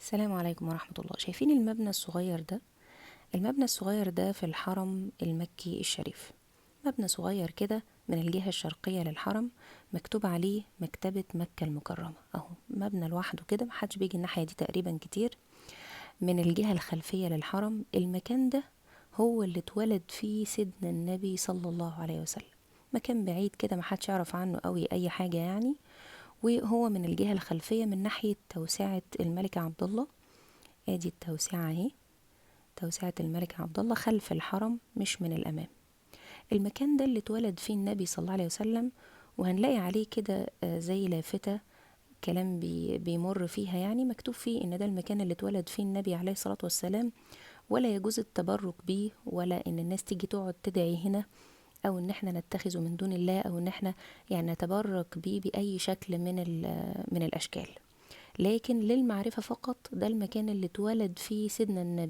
السلام عليكم ورحمة الله. شايفين المبنى الصغير ده؟ المبنى الصغير ده في الحرم المكي الشريف. مبنى صغير كده من الجهة الشرقية للحرم، مكتوب عليه مكتبة مكة المكرمة. اهو مبنى لوحده كده، محدش بيجي الناحية دي تقريبا كتير. من الجهة الخلفية للحرم، المكان ده هو اللي اتولد فيه سيدنا النبي صلى الله عليه وسلم. مكان بعيد كده، محدش يعرف عنه قوي اي حاجة يعني. وهو من الجهة الخلفية من ناحية توسعة الملك عبد الله. ادي التوسعة اهي، توسعة الملك عبد الله خلف الحرم مش من الأمام. المكان ده اللي اتولد فيه النبي صلى الله عليه وسلم، وهنلاقي عليه كده زي لافتة كلام بيمر فيها، يعني مكتوب فيه ان ده المكان اللي اتولد فيه النبي عليه الصلاة والسلام، ولا يجوز التبرك بيه، ولا ان الناس تيجي تقعد تدعي هنا، او ان احنا نتخذه من دون الله، او ان احنا يعني نتبرك بيه بأي شكل من الاشكال. لكن للمعرفة فقط، ده المكان اللي اتولد فيه سيدنا النبي